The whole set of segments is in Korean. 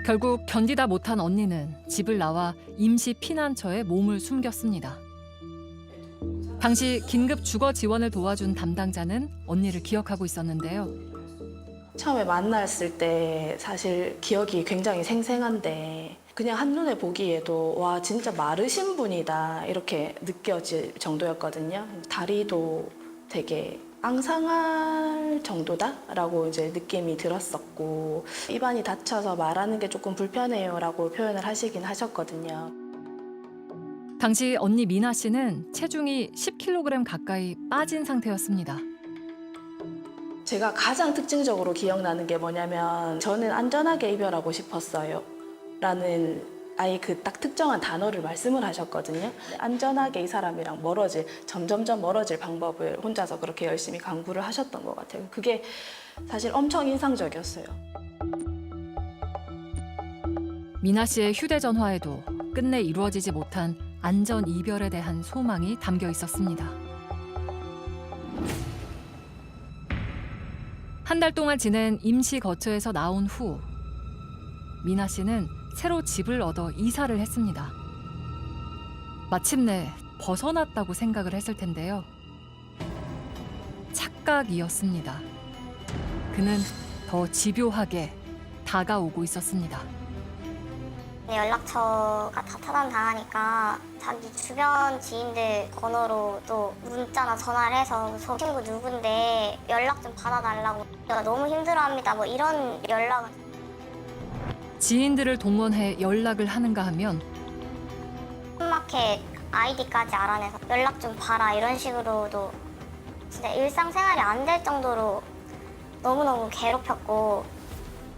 결국 견디다 못한 언니는 집을 나와 임시 피난처에 몸을 숨겼습니다. 당시 긴급 주거 지원을 도와준 담당자는 언니를 기억하고 있었는데요. 처음에 만났을 때 사실 기억이 굉장히 생생한데 그냥 한눈에 보기에도 와 진짜 마르신 분이다 이렇게 느껴질 정도였거든요. 다리도 되게 앙상할 정도다라고 이제 느낌이 들었었고 입안이 닫혀서 말하는 게 조금 불편해요라고 표현을 하시긴 하셨거든요. 당시 언니 미나 씨는 체중이 10kg 가까이 빠진 상태였습니다. 제가 가장 특징적으로 기억나는 게 뭐냐면 저는 안전하게 이별하고 싶었어요 라는 아예 그 딱 특정한 단어를 말씀을 하셨거든요. 안전하게 이 사람이랑 점점점 멀어질 방법을 혼자서 그렇게 열심히 강구를 하셨던 것 같아요. 그게 사실 엄청 인상적이었어요. 미나 씨의 휴대전화에도 끝내 이루어지지 못한 안전 이별에 대한 소망이 담겨 있었습니다. 한 달 동안 지낸 임시 거처에서 나온 후 미나 씨는 새로 집을 얻어 이사를 했습니다. 마침내 벗어났다고 생각을 했을 텐데요. 착각이었습니다. 그는 더 집요하게 다가오고 있었습니다. 연락처가 다 차단당하니까 자기 주변 지인들 번호로 또 문자나 전화를 해서 저 친구 누군데 연락 좀 받아달라고 너무 힘들어합니다 뭐 이런 연락을 지인들을 동원해 연락을 하는가 하면 홈마켓 아이디까지 알아내서 연락 좀 봐라 이런 식으로도 진짜 일상생활이 안 될 정도로 너무너무 괴롭혔고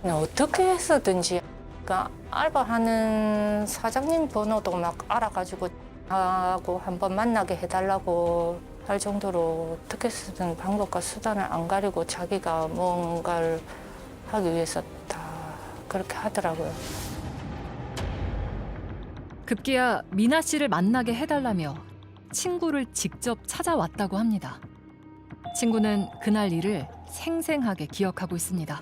어떻게 해서든지 그러니까 알바하는 사장님 번호도 막 알아가지고 하고 한번 만나게 해달라고 할 정도로 어떻게 쓰든 방법과 수단을 안 가리고 자기가 뭔가를 하기 위해서 다 그렇게 하더라고요. 급기야 미나 씨를 만나게 해달라며 친구를 직접 찾아왔다고 합니다. 친구는 그날 일을 생생하게 기억하고 있습니다.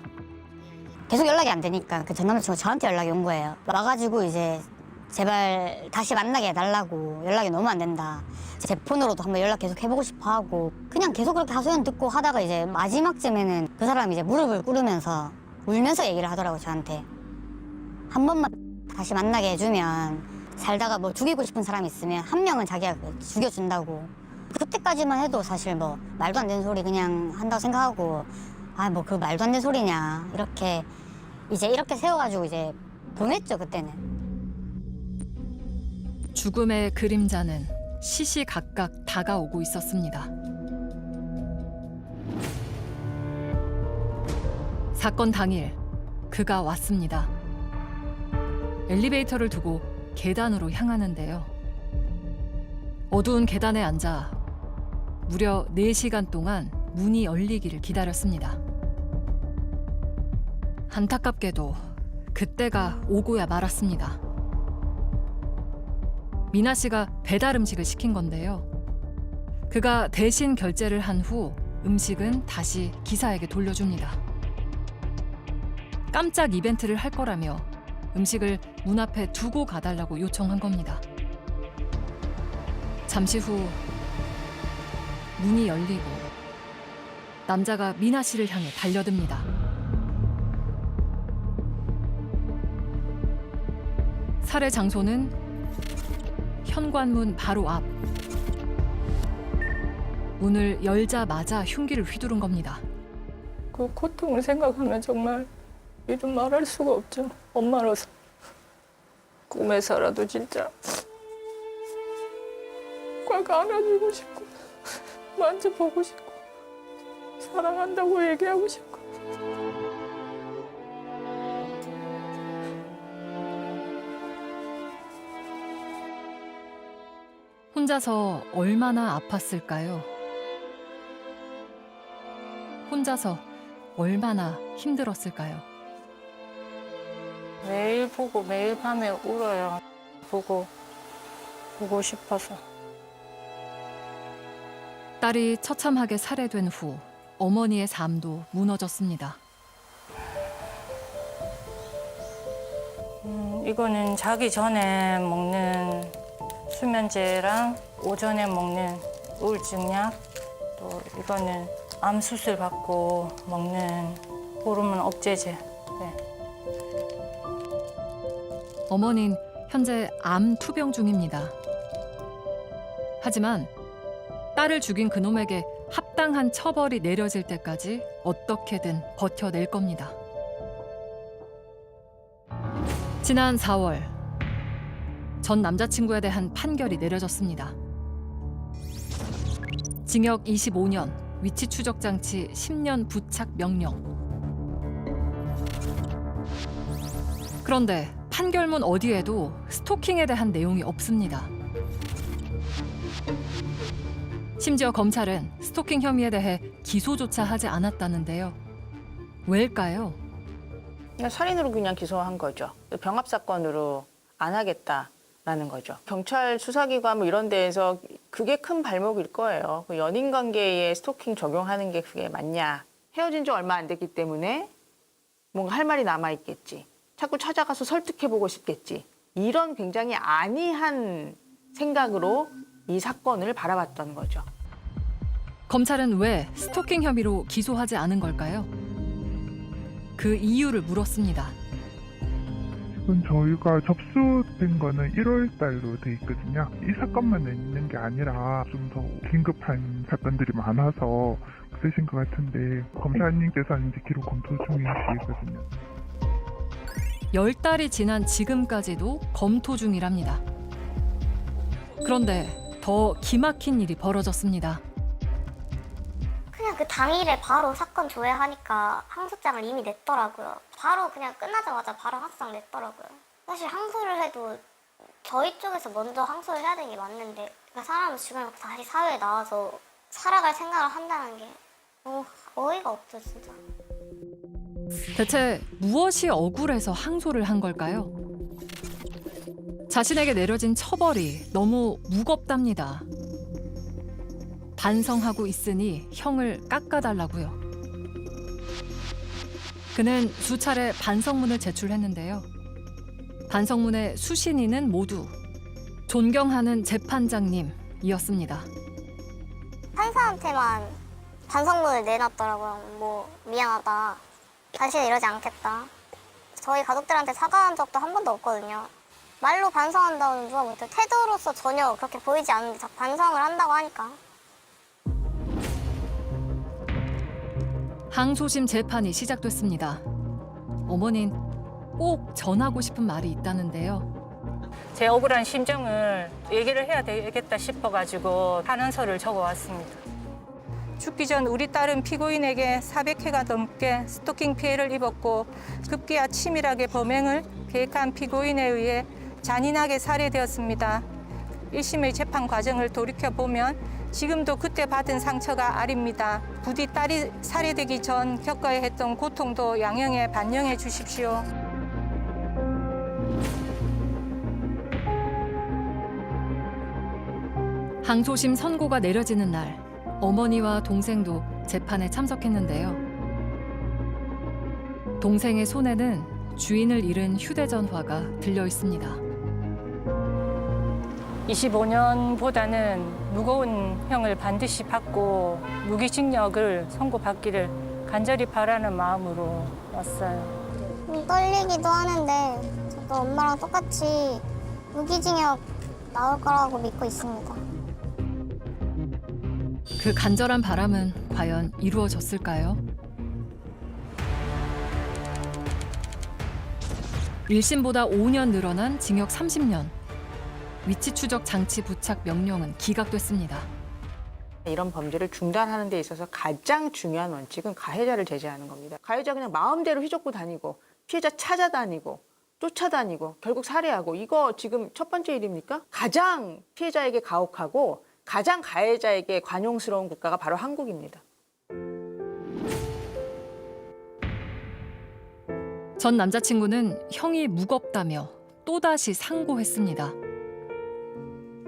계속 연락이 안 되니까 그 전 남자친구가 저한테 연락이 온 거예요. 와가지고 이제 제발 다시 만나게 해달라고 연락이 너무 안 된다. 제 폰으로도 한번 연락 계속 해보고 싶어 하고 그냥 계속 그렇게 하소연 듣고 하다가 이제 마지막쯤에는 그 사람이 이제 무릎을 꿇으면서 울면서 얘기를 하더라고요, 저한테. 한 번만 다시 만나게 해주면 살다가 뭐 죽이고 싶은 사람이 있으면 한 명은 자기가 죽여준다고. 그때까지만 해도 사실 뭐 말도 안 되는 소리 그냥 한다고 생각하고 아, 뭐 그 말도 안 되는 소리냐 이렇게 이제 이렇게 세워가지고 이제 보냈죠, 그때는. 죽음의 그림자는 시시각각 다가오고 있었습니다. 사건 당일 그가 왔습니다. 엘리베이터를 두고 계단으로 향하는데요. 어두운 계단에 앉아 무려 4시간 동안 문이 열리기를 기다렸습니다. 안타깝게도 그때가 오고야 말았습니다. 미나 씨가 배달 음식을 시킨 건데요. 그가 대신 결제를 한 후 음식은 다시 기사에게 돌려줍니다. 깜짝 이벤트를 할 거라며 음식을 문 앞에 두고 가달라고 요청한 겁니다. 잠시 후 문이 열리고 남자가 미나 씨를 향해 달려듭니다. 살해 장소는 현관문 바로 앞. 문을 열자마자 흉기를 휘두른 겁니다. 그 고통을 생각하면 정말 이름 말할 수가 없죠. 엄마로서 꿈에서라도 진짜 꽉 안아주고 싶고 만져보고 싶고 사랑한다고 얘기하고 싶고. 혼자서 얼마나 아팠을까요? 혼자서 얼마나 힘들었을까요? 매일 보고 매일 밤에 울어요. 보고 싶어서. 딸이 처참하게 살해된 후 어머니의 삶도 무너졌습니다. 이거는 자기 전에 먹는 수면제랑 오전에 먹는 우울증약, 또 이거는 암 수술 받고 먹는 호르몬 억제제. 네. 어머니는 현재 암 투병 중입니다. 하지만 딸을 죽인 그놈에게 합당한 처벌이 내려질 때까지 어떻게든 버텨낼 겁니다. 지난 4월 전 남자친구에 대한 판결이 내려졌습니다. 징역 25년, 위치 추적 장치 10년 부착 명령. 그런데 판결문 어디에도 스토킹에 대한 내용이 없습니다. 심지어 검찰은 스토킹 혐의에 대해 기소조차 하지 않았다는데요. 왜일까요? 그냥 살인으로 그냥 기소한 거죠. 병합 사건으로 안 하겠다라는 거죠. 경찰 수사기관 뭐 이런 데에서 그게 큰 발목일 거예요. 그 연인 관계에 스토킹 적용하는 게 그게 맞냐. 헤어진 지 얼마 안 됐기 때문에 뭔가 할 말이 남아 있겠지. 자꾸 찾아가서 설득해보고 싶겠지. 이런 굉장히 안이한 생각으로 이 사건을 바라봤던 거죠. 검찰은 왜 스토킹 혐의로 기소하지 않은 걸까요? 그 이유를 물었습니다. 지금 저희가 접수된 거는 1월 달로 돼 있거든요. 이 사건만 있는 게 아니라 좀 더 긴급한 사건들이 많아서 그러신 것 같은데 검사님께서는 이제 기록 검토 중이시거든요. 10달이 지난 지금까지도 검토 중이랍니다. 그런데 더 기막힌 일이 벌어졌습니다. 그냥 그 당일에 바로 사건 조회하니까 항소장을 이미 냈더라고요. 바로 그냥 끝나자마자 바로 항소장 냈더라고요. 사실 항소를 해도 저희 쪽에서 먼저 항소를 해야 되는 게 맞는데 그러니까 사람을 죽여놓고 다시 사회에 나와서 살아갈 생각을 한다는 게 너무 어이가 없죠, 진짜. 대체 무엇이 억울해서 항소를 한 걸까요? 자신에게 내려진 처벌이 너무 무겁답니다. 반성하고 있으니 형을 깎아달라고요. 그는 수차례 반성문을 제출했는데요. 반성문의 수신인은 모두 존경하는 재판장님이었습니다. 판사한테만 반성문을 내놨더라고요. 뭐 미안하다. 다시는 이러지 않겠다. 저희 가족들한테 사과한 적도 한 번도 없거든요. 말로 반성한다고는 누가 못해요. 태도로서 전혀 그렇게 보이지 않는데 자꾸 반성을 한다고 하니까. 항소심 재판이 시작됐습니다. 어머니는 꼭 전하고 싶은 말이 있다는데요. 제 억울한 심정을 얘기를 해야 되겠다 싶어가지고 탄원서를 적어왔습니다. 죽기 전 우리 딸은 피고인에게 400회가 넘게 스토킹 피해를 입었고 급기야 치밀하게 범행을 계획한 피고인에 의해 잔인하게 살해되었습니다. 1심의 재판 과정을 돌이켜보면 지금도 그때 받은 상처가 아립니다. 부디 딸이 살해되기 전 겪어야 했던 고통도 양형에 반영해 주십시오. 항소심 선고가 내려지는 날 어머니와 동생도 재판에 참석했는데요. 동생의 손에는 주인을 잃은 휴대전화가 들려 있습니다. 25년보다는 무거운 형을 반드시 받고 무기징역을 선고받기를 간절히 바라는 마음으로 왔어요. 떨리기도 하는데 저도 엄마랑 똑같이 무기징역 나올 거라고 믿고 있습니다. 그 간절한 바람은 과연 이루어졌을까요? 1심보다 5년 늘어난 징역 30년. 위치 추적 장치 부착 명령은 기각됐습니다. 이런 범죄를 중단하는 데 있어서 가장 중요한 원칙은 가해자를 제재하는 겁니다. 가해자 그냥 마음대로 휘젓고 다니고 피해자 찾아다니고 쫓아다니고 결국 살해하고 이거 지금 첫 번째 일입니까? 가장 피해자에게 가혹하고 가장 가해자에게 관용스러운 국가가 바로 한국입니다. 전 남자친구는 형이 무겁다며 또다시 상고했습니다.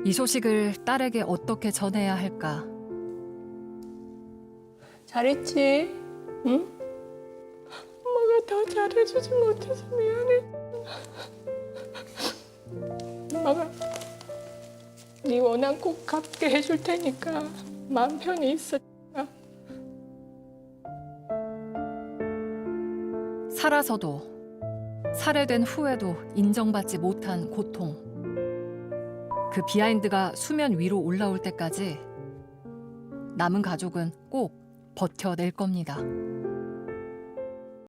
이 소식을 딸에게 어떻게 전해야 할까? 잘했지? 응? 엄마가 더 잘해주지 못해서 미안해. 아빠가 네 원한 꼭 갚게 해줄 테니까 마음 편히 있어. 살아서도 살해된 후에도 인정받지 못한 고통. 그 비하인드가 수면 위로 올라올 때까지 남은 가족은 꼭 버텨낼 겁니다.